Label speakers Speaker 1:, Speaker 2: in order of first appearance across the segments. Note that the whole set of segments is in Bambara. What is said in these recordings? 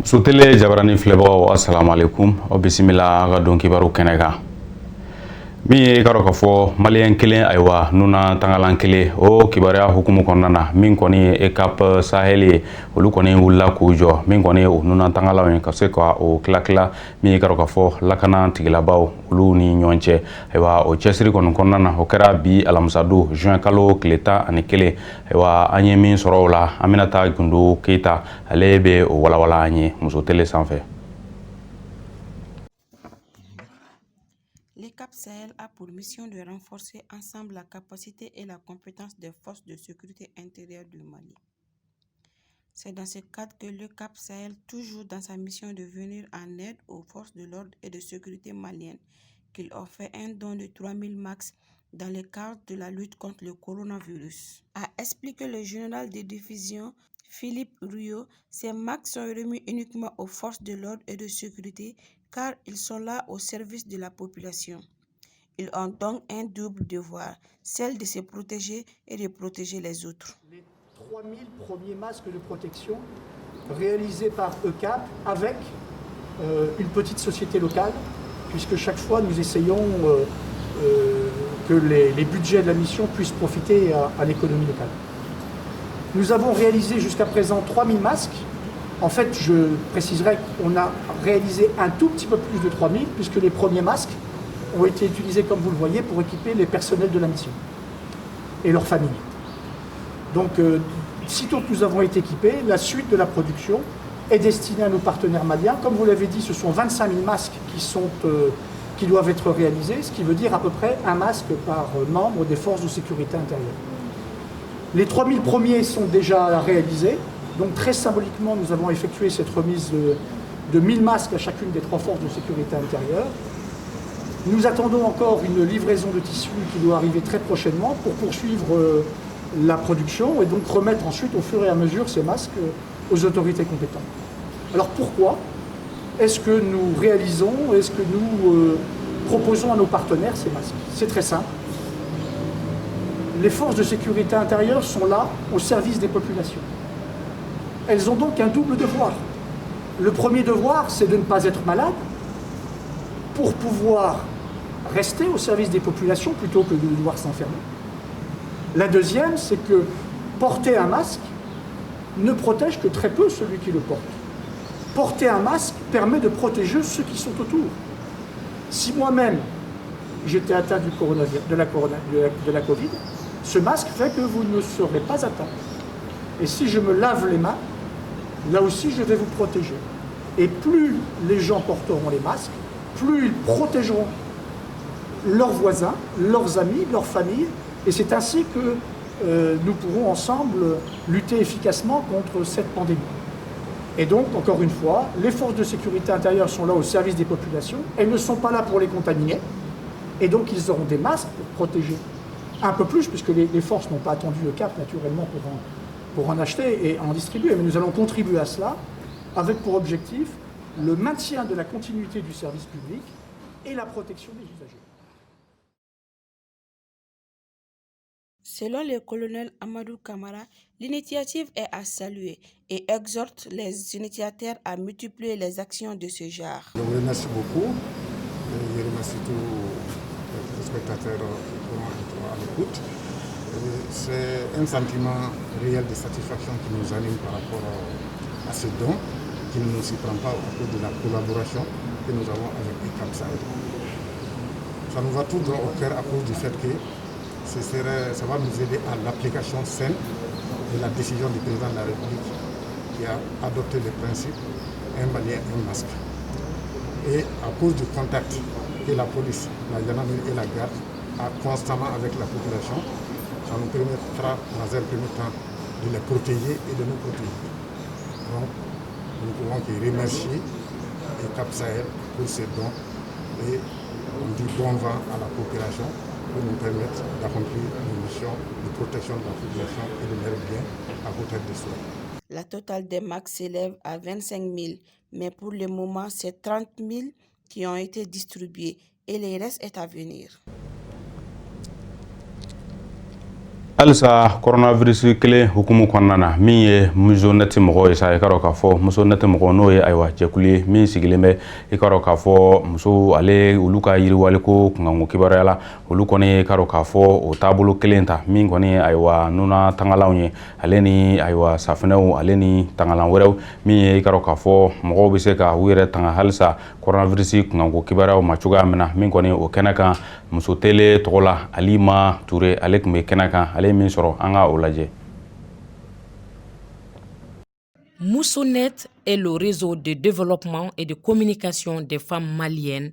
Speaker 1: Sotele jabarani filɛbagaw assalamu alaikum o bisimila an ka don kibaru kɛnɛ kan min ye ka ka fɔ maliyɛn kelen ayiwa nuna tangalan kelen o kibaruya hukumu kɔnɔna na min kɔni ye ECAP Sahel ye olu kɔni wulila k'u jɔ min kɔni o nuna tangalanw ye ka se ka o tila min ye ka fɔ lakana tigilabaw olu ni ɲɔgɔn cɛ ayiwa o cɛsiri kɔni kɔnɔna na o kɛra bi alamisa don juin kalo tile 11 ayiwa an ye min sɔrɔ o la Aminata Gundo Keita ale bɛ o walawala an ye muso tele sanfɛ.
Speaker 2: L'ECAP Sahel a pour mission de renforcer ensemble la capacité et la compétence des forces de sécurité intérieure du Mali. C'est dans ce cadre que l'ECAP Sahel, toujours dans sa mission de venir en aide aux forces de l'ordre et de sécurité maliennes, qu'il a fait un don de 3000 max dans le cadre de la lutte contre le coronavirus. A expliqué le général de division Philippe Rouillot, ces max sont remis uniquement aux forces de l'ordre et de sécurité car ils sont là au service de la population. Ils ont donc un double devoir, celle de se protéger et de protéger les autres.
Speaker 3: Les 3000 premiers masques de protection réalisés par ECAP avec une petite société locale, puisque chaque fois nous essayons que les budgets de la mission puissent profiter à l'économie locale. Nous avons réalisé jusqu'à présent 3000 masques. En fait, je préciserai qu'on a réalisé un tout petit peu plus de 3000, puisque les premiers masques ont été utilisés, comme vous le voyez, pour équiper les personnels de la mission et leurs familles. Donc, sitôt que nous avons été équipés, la suite de la production est destinée à nos partenaires maliens. Comme vous l'avez dit, ce sont 25 000 masques qui doivent être réalisés, ce qui veut dire à peu près un masque par membre des forces de sécurité intérieure. Les 3000 premiers sont déjà réalisés. Donc très symboliquement, nous avons effectué cette remise de 1000 masques à chacune des 3 forces de sécurité intérieure. Nous attendons encore une livraison de tissus qui doit arriver très prochainement pour poursuivre la production et donc remettre ensuite au fur et à mesure ces masques aux autorités compétentes. Alors pourquoi est-ce que nous réalisons, est-ce que nous proposons à nos partenaires ces masques? C'est très simple. Les forces de sécurité intérieure sont là au service des populations. Elles ont donc un double devoir. Le premier devoir, c'est de ne pas être malade pour pouvoir rester au service des populations plutôt que de devoir s'enfermer. La deuxième, c'est que porter un masque ne protège que très peu celui qui le porte. Porter un masque permet de protéger ceux qui sont autour. Si moi-même, j'étais atteint du coronavirus, de la Covid, ce masque fait que vous ne serez pas atteint. Et si je me lave les mains, là aussi je vais vous protéger. Et plus les gens porteront les masques, plus ils protégeront leurs voisins, leurs amis, leurs familles. Et c'est ainsi que nous pourrons ensemble lutter efficacement contre cette pandémie. Et donc, encore une fois, les forces de sécurité intérieure sont là au service des populations. Elles ne sont pas là pour les contaminer. Et donc, ils auront des masques pour protéger un peu plus, puisque les forces n'ont pas attendu le cap, naturellement, pour en acheter et en distribuer. Mais nous allons contribuer à cela avec pour objectif le maintien de la continuité du service public et la protection des usagers.
Speaker 2: Selon le colonel Amadou Kamara, l'initiative est à saluer et exhorte les initiateurs à multiplier les actions de ce genre.
Speaker 4: Je vous remercie beaucoup. Je remercie tous les spectateurs pour à l'écoute. C'est un sentiment réel de satisfaction qui nous anime par rapport à ce don, qui ne nous surprend pas au cause de la collaboration que nous avons avec ECAP Sahel. Ça nous va tout droit au cœur à cause du fait que ça va nous aider à l'application saine de la décision du président de la République qui a adopté le principe un Malien, un masque. Et à cause du contact que la police, la gendarmerie et la garde a constamment avec la population, ça nous permettra dans un premier temps de les protéger et de nous protéger. Donc, nous pouvons que remercier ECAP Sahel pour ces dons et on dit bon vent à la population pour nous permettre d'accomplir une mission de protection de la population et de leur bien à côté de soi.
Speaker 2: La totale des max s'élève à 25 000, mais pour le moment, c'est 30 000 qui ont été distribués et le reste est à venir.
Speaker 1: alisa coronavirus kele hukumu kɔnɔna min ye muso neti mɔgɔ ye sa i ka dɔn k'a fɔ muso neti mɔgɔ n'o ye ayiwa jɛkulu ye min sigilen bɛ i ka dɔn k'a fɔ muso ale olu ka yiriwaliko kunkanko kibaruya la olu kɔni ka dɔn k'a fɔ o taabolo kelen ta min kɔni ayiwa nuna tangalanw ye ale ni ayiwa safinɛw ale ni tangalan wɛrɛw min ye i ka dɔn k'a fɔ mɔgɔw bɛ se ka u yɛrɛ tanga halisa coronavirus kunkanko kibaruyaw ma cogoya min na min kɔni o kɛnɛ kan muso tele tɔgɔ la Alima Touré ale tun bɛ kɛnɛ kan ale min sɔrɔ an ka o lajɛ.
Speaker 5: Moussonet est le réseau de développement et de communication des femmes maliennes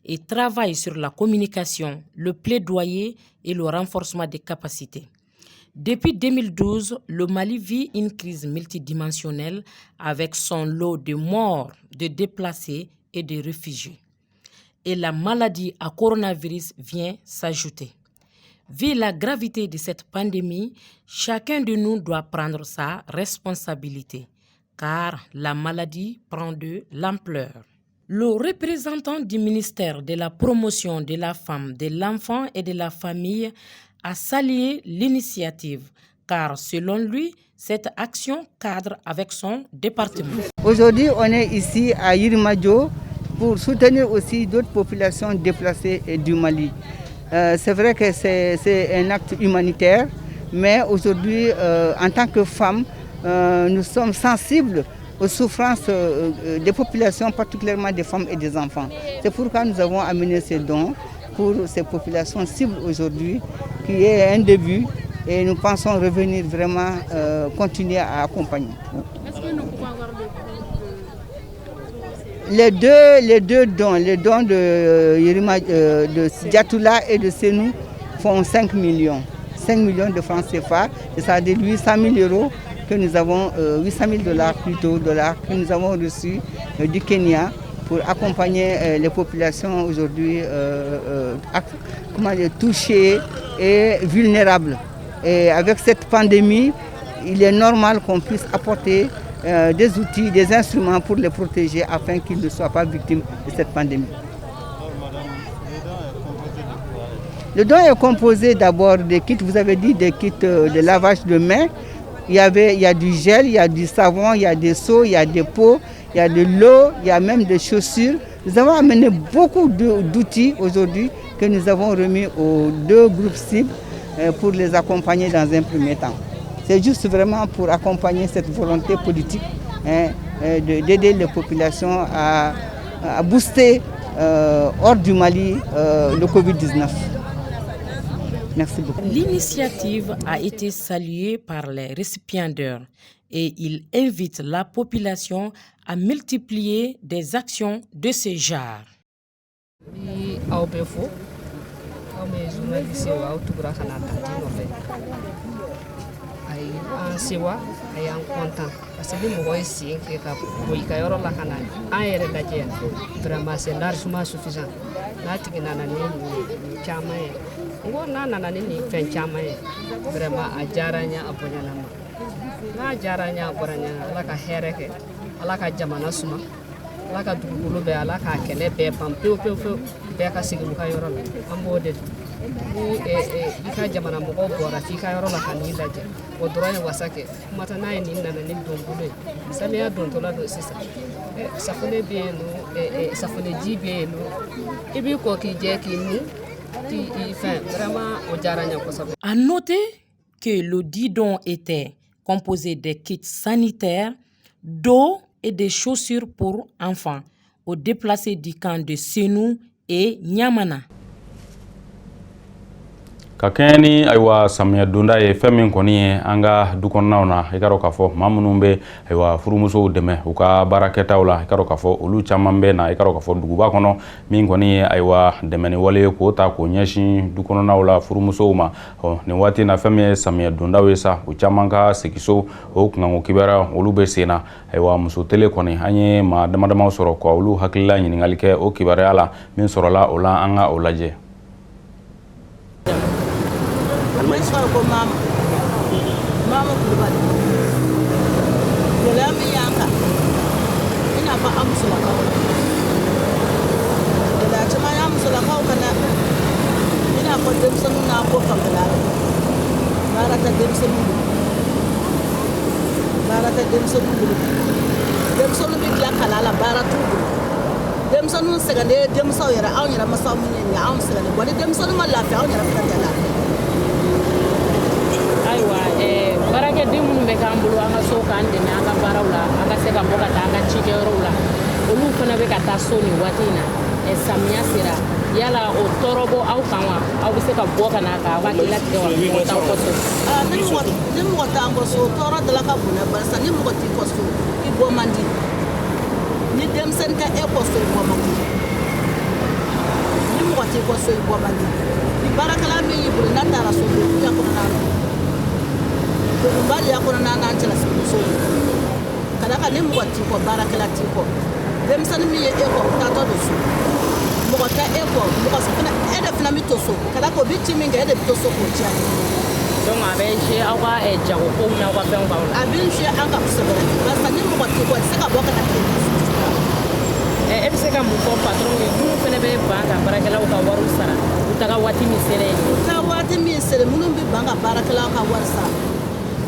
Speaker 5: et travaille sur la communication, le plaidoyer et le renforcement des capacités. Depuis 2012, le Mali vit une crise multidimensionnelle avec son lot de morts, de déplacés et de réfugiés. Et la maladie à coronavirus vient s'ajouter. Vu la gravité de cette pandémie, chacun de nous doit prendre sa responsabilité, car la maladie prend de l'ampleur. Le représentant du ministère de la Promotion de la Femme, de l'Enfant et de la Famille a salué l'initiative, car selon lui, cette action cadre avec son département.
Speaker 6: Aujourd'hui, on est ici à Yirimadio pour soutenir aussi d'autres populations déplacées du Mali. C'est vrai que c'est un acte humanitaire, mais aujourd'hui, en tant que femmes, nous sommes sensibles aux souffrances des populations, particulièrement des femmes et des enfants. C'est pourquoi nous avons amené ces dons pour ces populations cibles aujourd'hui, qui est un début, et nous pensons revenir vraiment continuer à accompagner. Est-ce que nous pouvons avoir les deux dons de Diatoula et de Senou font 5 millions. 5 millions de francs CFA, c'est-à-dire 800 000 euros que nous avons, 800 000 dollars plutôt, que nous avons reçus du Kenya pour accompagner les populations aujourd'hui touchées et vulnérables. Et avec cette pandémie, il est normal qu'on puisse apporter des outils, des instruments pour les protéger afin qu'ils ne soient pas victimes de cette pandémie. Le don est composé d'abord des kits, vous avez dit des kits de lavage de mains. Il y a du gel, il y a du savon, il y a des seaux, il y a des pots, il y a de l'eau, il y a même des chaussures. Nous avons amené beaucoup d'outils aujourd'hui que nous avons remis aux deux groupes cibles pour les accompagner dans un premier temps. C'est juste vraiment pour accompagner cette volonté politique d'aider les populations à booster hors du Mali le Covid-19. Merci beaucoup.
Speaker 5: L'initiative a été saluée par les récipiendaires et il invite la population à multiplier des actions de ce genre.
Speaker 7: An sewa ay an content parce que mo koy sin ke ka boy ka yoro la kana an yere daje vraiment c'est largement suffisant na tigi nana ni chama e ngo na nana ni fen chama e vraiment a jaranya abonya na jaranya boranya la ka hereke ala ka jamana suma ala ka dugulu be ala ka kele be pam pe be ka sigi mo ka yoro la ambo de ika jamana mɔgɔw bɔra f'i ka yɔrɔ la ka n'i lajɛ o dɔrɔn ye wasa kɛ kumata n'a ye nin nana ni donbolo ye samiya dontɔla don sisan safunɛ bɛ yen nɔ safunɛji bɛ yen nɔ i b'i kɔ k'i jɛ k'i min k'i fɛn vraiment o diyara n ye kosɛbɛ.
Speaker 5: À noter que le didon était composé de kits sanitaires, d'eau et des chaussures pour enfants aux déplacés du camp de Senou et Niamana.
Speaker 1: Ka kɛɲɛ ni ayiwa samiya donda ye fɛn min kɔni ye an ka du kɔnɔnaw na i ka dɔn k'a fɔ maa minnu bɛ ayiwa furumusow dɛmɛ u ka baarakɛtaw la i ka dɔn k'a fɔ olu caman bɛ na i ka dɔn k'a fɔ duguba kɔnɔ min kɔni ye ayiwa dɛmɛ ni wale ye k'o ta k'o ɲɛsin du kɔnɔnaw la furumusow ma nin waati na fɛn min ye samiya dondaw ye sa u caman ka segiso o kunkanko kibaruya olu bɛ sen na ayiwa muso tele kɔni an ye maa damadamaw sɔrɔ ka olu hakilila ɲininkali kɛ o kibaruya la min sɔrɔla o la an ka o lajɛ.
Speaker 8: Ko mama kulubali gɛlɛya min y'an kan i n'a fɔ an musolakaw gɛlɛya caman y'an musolakaw kan dɛ i n'a fɔ denmisɛnninw n'a ko fanfɛla la baara baara tɛ denmisɛnninw bolo denmisɛnninw bɛ tila kalan la baara t'u bolo denmisɛnninw sɛgɛnnen ye denmisɛnw yɛrɛ anw yɛrɛ masaw min ye nin ye anw sɛgɛnnen bon ni denmisɛnninw ma lafiya anw yɛrɛ fana tɛ lafiya.
Speaker 5: ayiwa baarakɛden minnu bɛ k'an bolo an ka so k'an dɛmɛ an ka baaraw la an ka se ka bɔ ka taa an ka cikɛyɔrɔw la olu fana bɛ ka taa so nin waati in na samiya sera yala o tɔɔrɔ bɔ aw kan wa aw bɛ se ka bɔ ka na k'aw ka tilatigɛ wa mɔgɔ t'aw kɔ so.
Speaker 8: ni mɔgɔ t'an kɔ so tɔɔrɔ dala ka bon dɛ barisa ni mɔgɔ t'i kɔ so i bɔ man di ni denmisɛnnin tɛ e kɔ so i bɔ man di ni mɔgɔ t'i kɔ so i bɔ man di ni baarakɛla min y'i bolo n'a taara so degunba kɔnɔna na degunba de y'a kɔnɔna n'an cɛlasigi musow ka da kan ni mɔgɔ t'i kɔ baarakɛla t'i kɔ denmisɛnnin min ye e kɔ o taatɔ don so mɔgɔ tɛ e kɔ mɔgɔ fana e de fana bɛ to so ka da kan o bɛ ci min kɛ e de bɛ to so k'o tiɲɛ.
Speaker 5: donc a bɛ jouer aw ka jagokow n'aw ka fɛnw kan.
Speaker 8: a bɛ jouer an kan kosɛbɛ barisa ni mɔgɔ t'i kɔ i tɛ se ka bɔ ka na kɛ
Speaker 5: e bɛ se ka mun fɔ patron ye minnu fana bɛ ban ka baarakɛlaw ka wariw sara u taga waati min sera yen.
Speaker 8: u taga waati min sera minnu bɛ ban ka baarakɛlaw ka wari sara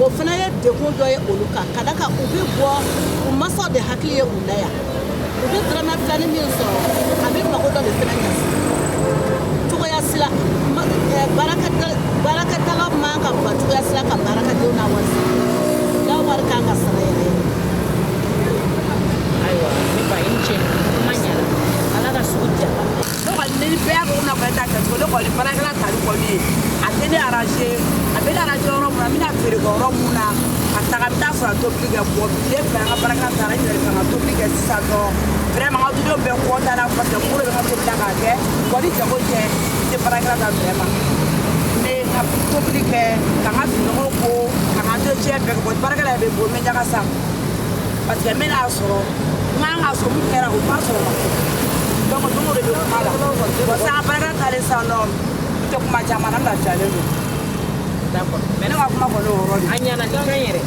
Speaker 8: o fana ye degun dɔ ye olu kan ka da kan u bɛ bɔ u masaw de hakili ye u la yan u bɛ dɔrɔmɛ filanin min sɔrɔ a bɛ mago dɔ de fana ɲɛsi cogoya si la baarakɛtalaw man ka ban cogoya si la ka baarakɛdenw n'a wari sara n'a wari kan ka sara yɛrɛ.
Speaker 5: ayiwa ne ba i ni ce kuma ɲɛna ala ka sugu diya.
Speaker 9: ni bɛɛ y'a fɔ ko na kɔni ta kɛcogo ne kɔni baarakɛla tali kɔni ye a tɛ ne arrange a bɛ ne arrange yɔrɔ mun na n bɛna feere kɛ yɔrɔ mun na ka taga n bɛ taa sɔrɔ tobili kɛ bɔ tile fila an ka baarakɛla taara n yɛrɛ kan ka tobili kɛ sisan nɔ vraiment n ka dudenw bɛɛ content na parce que n bolo bɛ n ka tobili la k'a kɛ wa ni jago cɛ n tɛ baarakɛla ta vraiment n bɛ n ka tobili kɛ ka n ka finɔgɔw ko ka n ka entretien bɛɛ kɛ bon baarakɛla yɛrɛ bɛ n bolo n bɛ ɲaga sa parce que n bɛ n'a sɔrɔ n kan ka sɔrɔ mun kɛra o ma sɔrɔ ma kɛ. donc don o de bɛ kuma la bon sisan baarakɛla talen sisan nɔ n tɛ kuma caman na n lafiyalen don.
Speaker 5: d'accord
Speaker 9: mais ne ka kuma kɔni o yɔrɔ de.
Speaker 5: a ɲɛna ni fɛn yɛrɛ.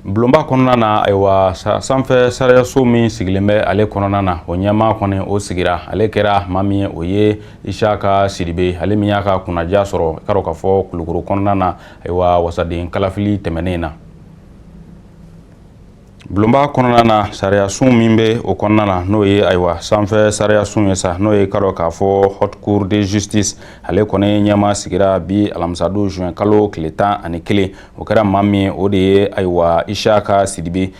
Speaker 1: bulonba kɔnɔna na ayiwa sanfɛ sariyaso min sigilen bɛ ale kɔnɔna na o ɲɛmaa kɔni o sigira ale kɛra maa min ye o ye Isaka Sidibe ale min y'a ka kunnaja sɔrɔ k'a dɔn k'a fɔ Kulukoro kɔnɔna na ayiwa wasaden kalafili tɛmɛnen na. bulonba kɔnɔna na sariyasun min bɛ o kɔnɔna na n'o ye ayiwa sanfɛ sariyasun ye sa n'o ye k'a dɔn k'a fɔ Haute Cour de Justice ale kɔni ɲɛmaa sigira bi alamisado juin kalo tile 11 o kɛra maa min ye o de ye ayiwa Isaka Sidibe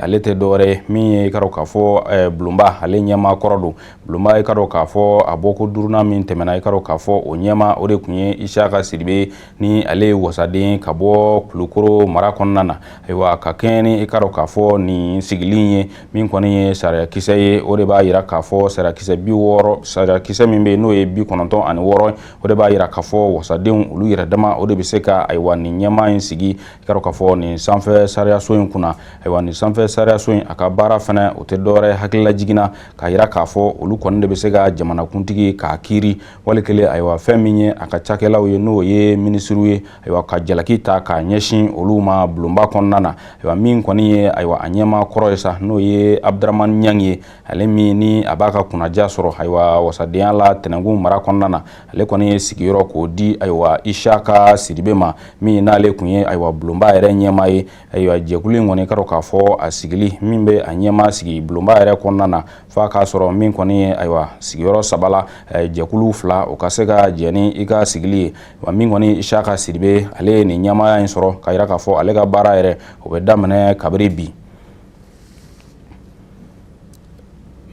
Speaker 1: ale tɛ dɔwɛrɛ ye min ye k'a dɔn k'a fɔ bulonba ale ɲɛmaa kɔrɔ don bulonba ye k'a dɔn k'a fɔ a bɔko duurunan min tɛmɛna i k'a dɔn k'a fɔ o ɲɛmaa o de tun ye Isaka Sidibe ni ale ye wasaden ka bɔ Kulukoro mara kɔnɔna na ayiwa ka kɛɲɛ ni i ka dɔn k'a fɔ nin sigili ye min kɔni ye sariyakisɛ ye o de b'a yira k'a fɔ sariyakisɛ 60 sariyakisɛ min bɛ n'o ye 96 o de b'a yira k'a fɔ wasadenw olu yɛrɛ dama o de bɛ se ka ayiwa nin ɲɛmaa in sigi i ka dɔn k'a fɔ nin sanfɛ sariyaso in kunna ayiwa nin sanfɛ sariyaso in a ka baara fana o tɛ dɔwɛrɛ hakilila jiginna k'a yira k'a fɔ olu kɔni de bɛ se ka jamanakuntigi k'a kiiri wali kelen ayiwa fɛn min ye a ka cakɛlaw ye n'o ye minisiriw ye ayiwa ka jalaki ta k'a ɲɛsin olu ma bulonba kɔnɔna na ayiwa min kɔni ye ayiwa a ɲɛmaa kɔrɔ ye sa n'o ye Abdramane Niang ye ale min ni a b'a ka kunnaja sɔrɔ ayiwa wasadenya la Tɛnɛngun mara kɔnɔna na ale kɔni ye sigiyɔrɔ k'o di ayiwa Isaka Sidibe ma min n'ale kun ye ayiwa bulonba yɛrɛ ɲɛmaa ye ayiwa jɛkulu in kɔni ka dɔn k'a fɔ a sigili min bɛ a ɲɛmaa sigi bulonba yɛrɛ kɔnɔna na f'a k'a sɔrɔ min kɔni ye ayiwa sigiyɔrɔ 3 la jɛkulu 2 o ka se ka jɛ ni i ka sigili ye wa min kɔni Isaka Sidibe ale ye nin ɲɛmaaya in sɔrɔ k'a yira k'a fɔ ale ka baara yɛrɛ o bɛ daminɛ kabiri bi.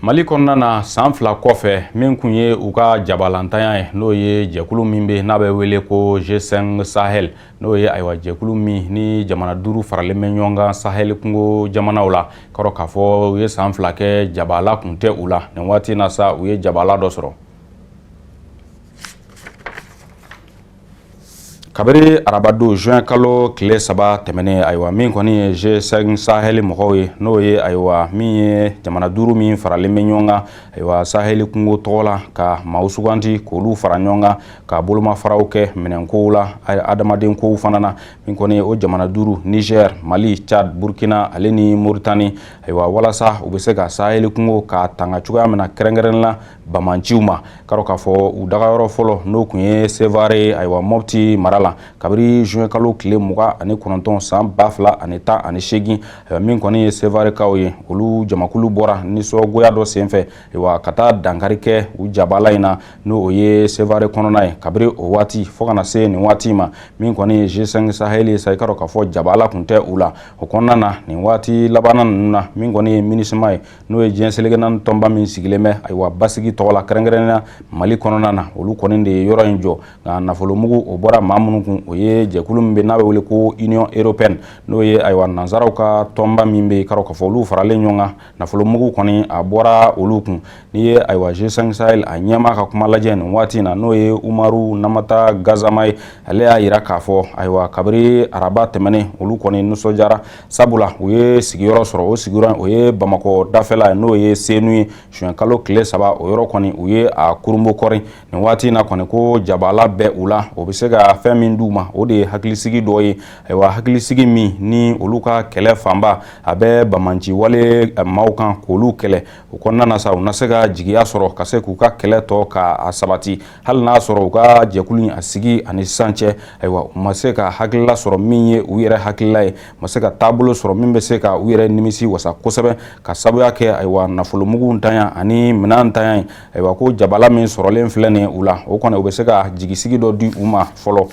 Speaker 1: Mali kɔnɔna na san 2 kɔfɛ min kun ye u ka jabalantanya ye n'o ye jɛkulu min bɛ n'a bɛ wele ko G5 Sahel n'o ye ayiwa jɛkulu min ni jamana 5 faralen bɛ ɲɔgɔn kan Sahel kungo jamanaw la kɔrɔ k'a fɔ u ye san 2 kɛ jabala kun tɛ u la nin waati na sa u ye jabala dɔ sɔrɔ. kabiri arabado juin kalo tile 3 tɛmɛnen ayiwa min kɔni ye G5 Sahel mɔgɔw ye n'o ye ayiwa min ye jamana 5 min faralen bɛ ɲɔgɔn kan ayiwa Sahel kungo tɔgɔ la ka maaw suganti k'olu fara ɲɔgɔn kan ka bolomafaraw kɛ minɛnkow la adamaden kow fana na min kɔni ye o jamana 5 Niger, Mali, Tchad, Burkina ale ni Mauritanie ayiwa walasa u bɛ se ka Sahel kungo ka tanga cogoya min na kɛrɛnkɛrɛnnen la bamanciw ma karo k'a fɔ u dagayɔrɔ fɔlɔ n'o kun ye Sevare ayiwa Mopti mara la kabiri juin kalo tile 29 san 2018 min kɔni ye Sevare kaw ye olu jamakulu bɔra nisɔngoya dɔ senfɛ ayiwa ka taa dankari kɛ u jabala in na n'o ye Sevare kɔnɔna ye kabiri o waati fo kana se nin waati ma min kɔni G5 Sahel sa karo k'a fɔ jabala kun tɛ u la o kɔnɔna na nin waati labanna ninnu na min kɔni ye MINUSMA ye n'o ye diɲɛ seleke naani tɔnba min sigilen bɛ ayiwa basigi tɔgɔ la kɛrɛnkɛrɛnnenya Mali kɔnɔna na olu kɔni de ye yɔrɔ in jɔ nka nafolomugu o bɔra maa minnu kun o ye jɛkulu min bɛ n'a bɛ wele ko Union Européenne n'o ye ayiwa nanzaraw ka tɔnba min bɛ karo k'a fɔ olu faralen ɲɔgɔn kan nafolomugu kɔni a bɔra olu kun n'i ye ayiwa G5 Sahel a ɲɛmaa ka kuma lajɛ nin waati in na n'o ye Umaru Namata Gazama ye ale y'a yira k'a fɔ ayiwa kabiri araba tɛmɛnen olu kɔni nisɔndiyara sabula u ye sigiyɔrɔ sɔrɔ o sigiyɔrɔ o ye Bamakɔ dafɛla ye n'o ye Senu ye juin kalo tile 3 o yɔrɔ kɔni u ye a kurumbo kɔri nin waati in na kɔni ko jabala bɛ u la o bɛ se ka fɛn min d'u ma o de ye hakilisigi dɔ ye ayiwa hakilisigi min ni olu ka kɛlɛ fanba a bɛ bamanci wale maaw kan k'olu kɛlɛ o kɔnɔna na sa u na se ka jigiya sɔrɔ ka se k'u ka kɛlɛ tɔ ka sabati hali n'a sɔrɔ u ka jɛkulu in a sigi ani sisan cɛ ayiwa u ma se ka hakilila sɔrɔ min ye u yɛrɛ hakilila ye ma se ka taabolo sɔrɔ min bɛ se ka u yɛrɛ nimisi wasa kosɛbɛ ka sabuya kɛ ayiwa nafolomugu ntanya ani minan ntanya ayiwa ko jabala min sɔrɔlen filɛ nin u la o kɔni u bɛ se ka jigisigi dɔ di u ma fɔlɔ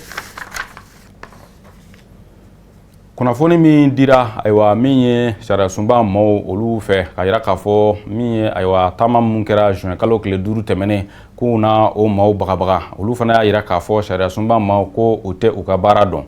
Speaker 1: kunnafoni min dira ayiwa min ye sariyasunba maaw olu fɛ ka yira k'a fɔ min ye ayiwa taama mun kɛra juin kalo tile 5 tɛmɛnen k'u na o maaw bagabaga olu fana y'a yira k'a fɔ sariyasunba maaw ko u tɛ u ka baara dɔn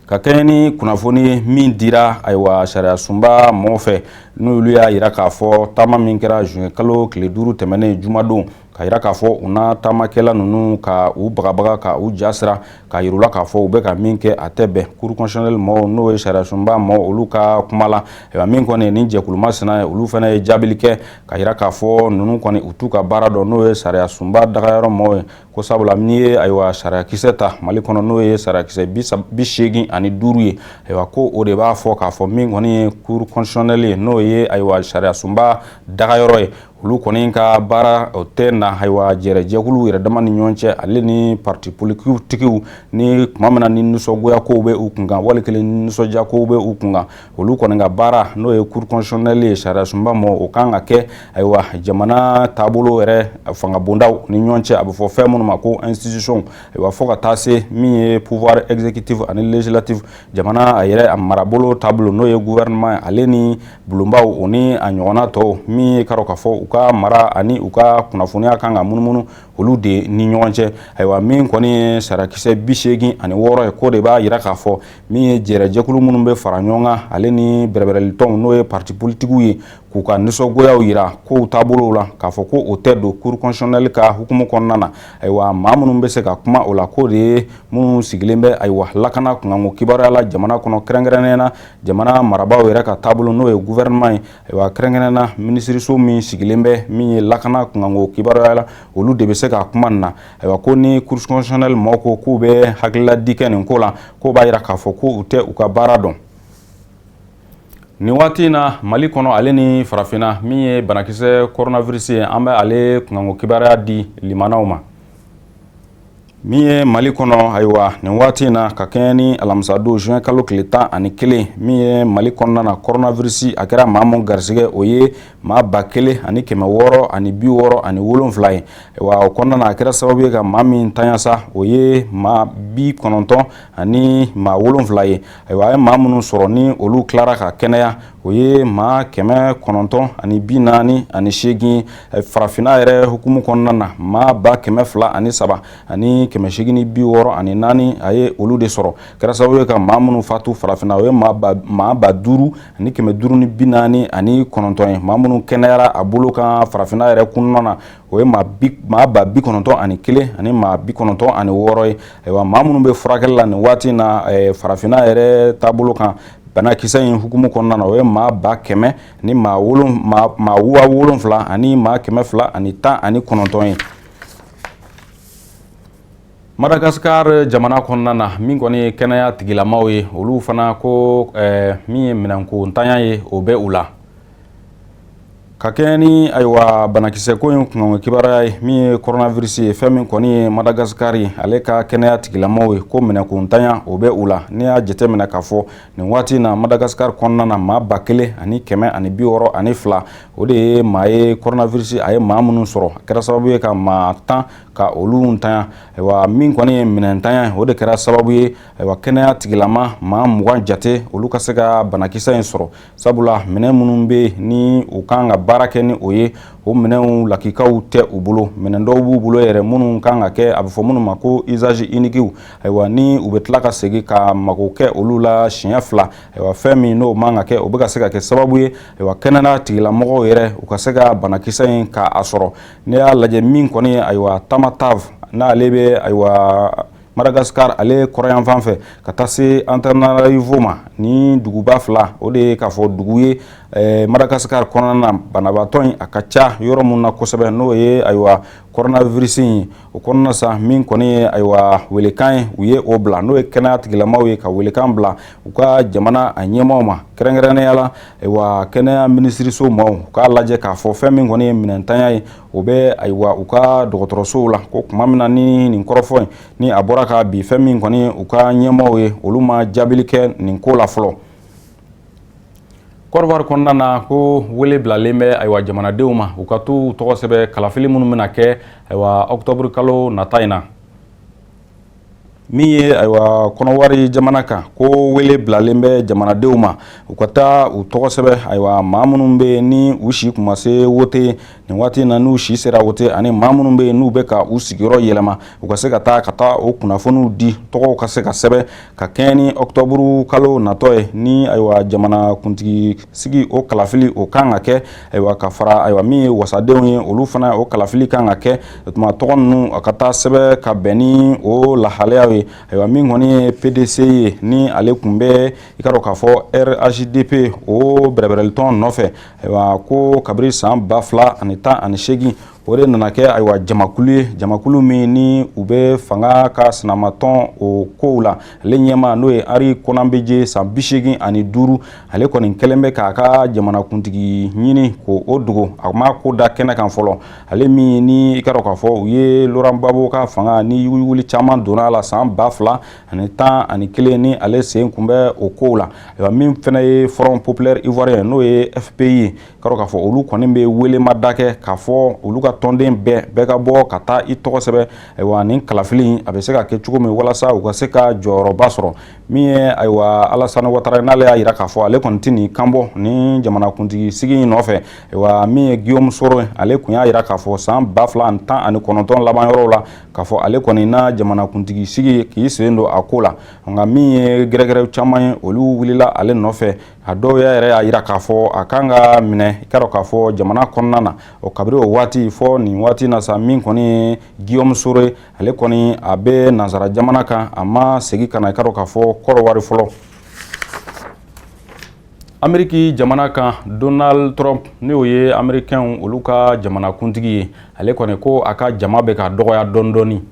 Speaker 1: ka kɛɲɛ ni kunnafoni min dira ayiwa sariyasunba maaw fɛ n'olu y'a yira k'a fɔ taama min kɛra juin kalo tile 5 tɛmɛnen jumadon ka yira k'a fɔ u na taamakɛla ninnu ka u bagabaga ka u jasira ka yirula k'a fɔ u bɛ ka min kɛ a tɛ bɛn cour constitutionnelle maaw n'o ye sariyasunba maaw olu ka kuma la ayiwa min kɔni ni jɛkuluma sina ye olu fana ye jaabili kɛ ka yira k'a fɔ ninnu kɔni u t'u ka baara dɔn n'o ye sariyasunba dagayɔrɔ maaw ye ko sabula n'i ye ayiwa sariyakisɛ ta Mali kɔnɔ n'o ye sariyakisɛ 85 ye ayiwa ko o de b'a fɔ k'a fɔ min kɔni ye cour constitutionnelle ye n'o ye ayiwa sariyasunba dagayɔrɔ ye olu kɔni ka baara o tɛ na ayiwa jɛrɛjɛkulu yɛrɛ dama ni ɲɔgɔn cɛ ale ni parti politikiw ni tuma min na ni nisɔngoya kow bɛ u kun kan wali kelen nisɔndiya kow bɛ u kun kan olu kɔni ka baara n'o ye cour constitutionnelle ye sariyasunba ma o kan ka kɛ ayiwa jamana taabolo yɛrɛ fanga bondaw ni ɲɔgɔn cɛ a bɛ fɔ fɛn minnu ma ko institution ayiwa fo ka taa se min ye pouvoir exécutif ani législatif jamana a yɛrɛ a marabolo taabolo n'o ye gouvernement ale ni bulonbaw o ni a ɲɔgɔnna tɔw min ye karo k'a fɔ u ka mara ani u ka kunnafoniya kan ka munumunu olu de ni ɲɔgɔn cɛ ayiwa min kɔni ye sarakisɛ 86 ye ko de b'a yira k'a fɔ min ye jɛrɛjɛkulu minnu bɛ fara ɲɔgɔn kan ale ni bɛrɛbɛrɛlitɔnw n'o ye parti politikiw ye k'u ka nisɔngoyaw yira kow taabolow la k'a fɔ ko o tɛ don cour constitutionnelle ka hukumu kɔnɔna na ayiwa maa minnu bɛ se ka kuma o la ko de ye minnu sigilen bɛ ayiwa lakana kunkanko kibaruya la jamana kɔnɔ kɛrɛnkɛrɛnnenya na jamana marabaaw yɛrɛ ka taabolo n'o ye gouvernement ye ayiwa kɛrɛnkɛrɛnnenya minisiriso min sigilen bɛ min ye lakana kunkanko kibaruya la olu de bɛ se ka kuma nin na ayiwa ko ni cour constitutionnelle maaw ko k'u bɛ hakililadi kɛ nin ko la ko b'a yira k'a fɔ ko u tɛ u ka baara dɔn nin waati in na Mali kɔnɔ ale ni farafinna min ye banakisɛ coronavirus ye an bɛ ale kunkanko kibaruya di limanaw ma min ye Mali kɔnɔ ayiwa nin waati in na ka kɛɲɛ ni alamisadon juin kalo tile 11 min ye Mali kɔnɔna na coronavirus a kɛra maa mun garisɛgɛ o ye maa 1667 ye ayiwa o kɔnɔna na a kɛra sababu ye ka maa min tanya sa o ye maa 90 ani maa 7 ye ayiwa a ye maa minnu sɔrɔ ni olu tilara ka kɛnɛya o ye maa 948 farafinna yɛrɛ hukumu kɔnɔna na maa 203 ani 864 a ye olu de sɔrɔ kɛra sababu ye ka maa minnu fatu farafinna o ye maa 5000 ani 549 ye maa minnu kɛnɛyara a bolo kan farafinna yɛrɛ kɔnɔna na o ye maa 91 ani maa 96 ye ayiwa maa minnu bɛ furakɛli la nin waati in na farafinna yɛrɛ taabolo kan banakisɛ in hukumu kɔnɔna na o ye maa 100 ni maa 7 ani maa 219 ye Madagascar jamana kɔnɔna na min kɔni ye kɛnɛya tigilamaw ye olu fana ko min ye minɛnko ntanya ye o bɛ u la ka kɛ ni ayiwa banakisɛ ko in kunkan kibara ye min ye coronavirus ye fɛn min kɔni ye Madagascar ale ka kɛnɛya tigilamaw ye ko minɛkuntanya o bɛ u la ni y'a jateminɛ k'a fɔ nin waati na Madagascar kɔnɔna na maa 1,162 o de ye maa ye coronavirus a ye maa minnu sɔrɔ a kɛra sababu ye ka maa 10 ka olu ntanya ayiwa min kɔni ye minɛntanya o de kɛra sababu ye ayiwa kɛnɛya tigilama maa 20 jate olu ka se ka banakisɛ in sɔrɔ sabula minɛn minnu bɛ ni u kan ka baara kɛ ni o ye o minɛnw lakikaw tɛ u bolo minɛn dɔw b'u bolo yɛrɛ minnu kan ka kɛ a bɛ fɔ minnu ma ko usage unique ayiwa ni u bɛ tila ka segin ka mago kɛ olu la siɲɛ 2 ayiwa fɛn min n'o man ka kɛ o bɛ ka se ka kɛ sababu ye ayiwa kɛnɛya tigilamɔgɔw yɛrɛ u ka se ka banakisɛ in ka a sɔrɔ ne y'a lajɛ min kɔni ye ayiwa Tamatave n'ale bɛ ayiwa Madagascar ale kɔrɔyan fan fɛ ka taa se Antananarivo ma ni duguba 2 o de ye k'a fɔ dugu ye Madagascar kɔnɔna na banabaatɔ in a ka ca yɔrɔ mun na kosɛbɛ n'o ye ayiwa coronavirus in o kɔnɔna sa min kɔni ye ayiwa welekan ye u ye o bila n'o ye kɛnɛya tigilamaw ye ka welekan bila u ka jamana a ɲɛmaaw ma kɛrɛnkɛrɛnnenya la ayiwa kɛnɛya minisiriso maaw u k'a lajɛ k'a fɔ fɛn min kɔni ye minɛntanya ye o bɛ ayiwa u ka dɔgɔtɔrɔsow la ko tuma min na ni nin kɔrɔfɔ in ni a bɔra ka bi fɛn min kɔni u ka ɲɛmaaw ye olu ma jaabili kɛ nin ko la fɔlɔ. Côte d'Ivoire kɔnɔna na ko wele bilalen bɛ ayiwa jamanadenw ma u ka t'u tɔgɔ sɛbɛn kalafili minnu bɛna kɛ ayiwa octobre kalo nata in na min ye ayiwa kɔnɔwari jamana kan ko wele bilalen bɛ jamanadenw ma u ka taa u tɔgɔ sɛbɛn ayiwa maa minnu bɛ ni u si kun ma se wote nin waati na n'u si sera wote ani maa minnu bɛ n'u bɛ ka u sigiyɔrɔ yɛlɛma u ka se ka taa o kunnafoniw di tɔgɔw ka se ka sɛbɛn ka kɛɲɛ ni octobre kalo natɔ ye ni ayiwa jamana kuntigi sigi o kalafili o kan ka kɛ ayiwa ka fara ayiwa min ye wasadenw ye olu fana o kalafili kan ka kɛ tuma tɔgɔ ninnu a ka taa sɛbɛn ka bɛn ni o lahalayaw ye ayiwa min kɔni ye PDC ye ni ale kun bɛ i ka dɔn k'a fɔ RHDP o bɛrɛbɛrɛlitɔn nɔfɛ ayiwa ko kabiri san 2018 o de nana kɛ ayiwa jamakulu ye jamakulu min ni u bɛ fanga ka sinamatɔn o kow la ale ɲɛma n'o ye Ari Konambeje san 85 ale kɔni kɛlen bɛ k'a ka jamanakuntigi ɲini k'o dogo a ma ko da kɛnɛ kan fɔlɔ ale min ni i ka dɔn k'a fɔ u ye Laurent Gbagbo ka fanga ni wuli caman donna la san 2011 ni ale sen kun bɛ o kow la ayiwa min fana ye Front Populaire Ivoirien n'o ye FPI ye i ka dɔn k'a fɔ olu kɔni bɛ welema da kɛ k'a fɔ olu ka tɔnden bɛɛ ka bɔ ka taa i tɔgɔ sɛbɛn ayiwa nin kalafili a bɛ se ka kɛ cogo min walasa u ka se ka jɔyɔrɔba sɔrɔ min ye ayiwa Alassane Ouattara n'ale y'a yira k'a fɔ ale kɔni tɛ nin kan bɔ ni jamanakuntigi sigi in nɔfɛ ayiwa min ye Guillaume Soro ale kun y'a yira k'a fɔ san 2019 laban yɔrɔw la k'a fɔ ale kɔni na jamanakuntigi sigi k'i sen don a ko la nka min ye gɛrɛgɛrɛw caman ye olu wulila ale nɔfɛ a dɔw yɛrɛ y'a yira k'a fɔ a kan ka minɛ i ka dɔn k'a fɔ jamana kɔnɔna na o kabiri o waati fɔ nin waati na sa min kɔni ye Guillaume Soro ale kɔni a bɛ nansara jamana kan a ma segin ka na i ka dɔn k'a fɔ Kɔrɔwari fɔlɔ. Ameriki jamana kan Donald Trump n'o ye Amerikɛnw olu ka jamanakuntigi ye ale kɔni ko a ka jama bɛ ka dɔgɔya dɔɔni dɔɔni.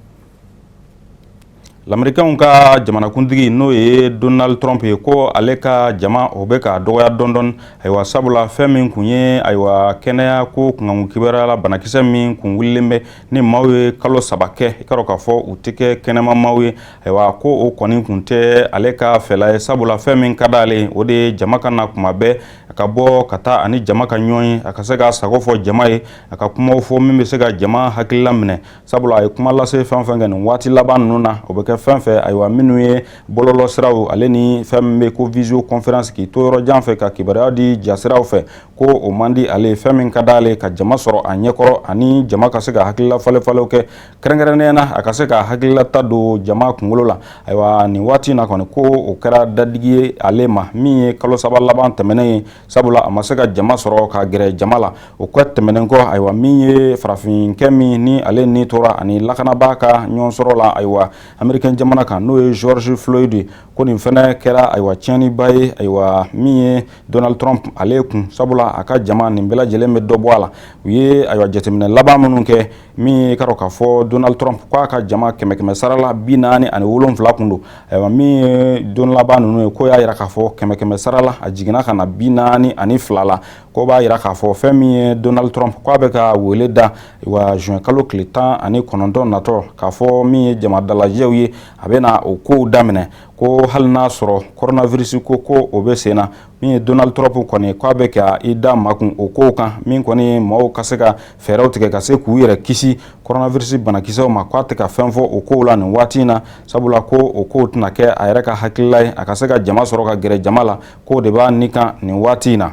Speaker 1: L'Américain ka jamanakuntigi n'o ye Donald Trump ye ko ale ka jama o bɛ ka dɔgɔya dɔɔni ayiwa sabula fɛn min kun ye ayiwa kɛnɛya ko kunkanko kibaruya la banakisɛ min kun wulilen bɛ ni maaw ye kalo 3 kɛ i ka dɔn k'a fɔ u tɛ kɛ kɛnɛma maaw ye ayiwa ko o kɔni kun tɛ ale ka fɛla ye sabula fɛn min ka d'ale o de ye jama ka na kuma bɛɛ a ka bɔ ka taa ani jama ka ɲɔgɔn ye a ka se ka sago fɔ jama ye a ka kumaw fɔ min bɛ se ka jama hakilila minɛ sabula a ye kuma lase fɛn fɛn kɛ nin waati laban ninnu na o bɛ kɛ fɛn fɛn ayiwa minnu ye bɔlɔlɔ siraw ale ni fɛn min bɛ ko visio conférence k'i to yɔrɔ jan fɛ ka kibaruya di jasiraw fɛ ko o man di ale fɛn min ka d'ale ka jama sɔrɔ a ɲɛkɔrɔ ani jama ka se ka hakilila falen-falenw kɛ kɛrɛnkɛrɛnnenya na a ka se ka hakililata don jama kunkolo la ayiwa nin waati na kɔni ko o kɛra dadigi ye ale ma min ye kalo 3 laban tɛmɛnen ye sabula a ma se ka jama sɔrɔ ka gɛrɛ jama la o kɔ tɛmɛnen kɔ ayiwa min ye farafinkɛ min ni ale ni tora ani lakanabaa ka ɲɔgɔn sɔrɔ la ayiwa Ameriki Americain jamana kan n'o ye George Floyd ko nin fana kɛra aywa tiɲɛniba ye aywa min ye Donald Trump ale kun sabula a ka jama nin bɛɛ lajɛlen bɛ dɔ bɔ a la u ye aywa jateminɛ laban minnu kɛ min ka k'a fɔ Donald Trump k'a ka jama kɛmɛ sara la 47 kun don aywa min ye don laban ninnu ye ko y'a yira k'a fɔ kɛmɛ sara la a jiginna ka na 42 la ko b'a yira k'a fɔ fɛn min ye Donald Trump k'a bɛ ka wele da wa juin kalo tile 19 natɔ k'a fɔ min ye jama dalajɛw ye a bɛ na o kow daminɛ ko hali n'a sɔrɔ coronavirus ko o bɛ sen na min ye Donald Trump kɔni k'a bɛ ka i da makun o kow kan min kɔni maaw ka se ka fɛɛrɛw tigɛ ka se k'u yɛrɛ kisi coronavirus banakisɛw ma k'a tɛ ka fɛn fɔ o kow la nin waati in na sabula ko o kow tɛna kɛ a yɛrɛ ka hakilila ye a ka se ka jama sɔrɔ ka gɛrɛ jama la ko de b'a nin kan nin waati in na.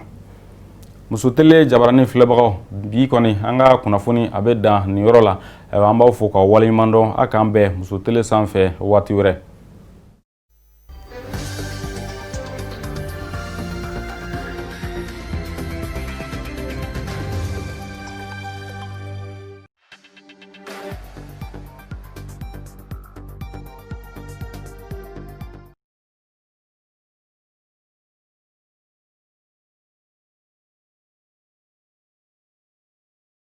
Speaker 1: Muso tele jabarani filɛbagaw bi kɔni an ka kunnafoni a bɛ dan nin yɔrɔ la an b'aw fo ka waleɲuman dɔn a k'an bɛn muso tele sanfɛ waati wɛrɛ.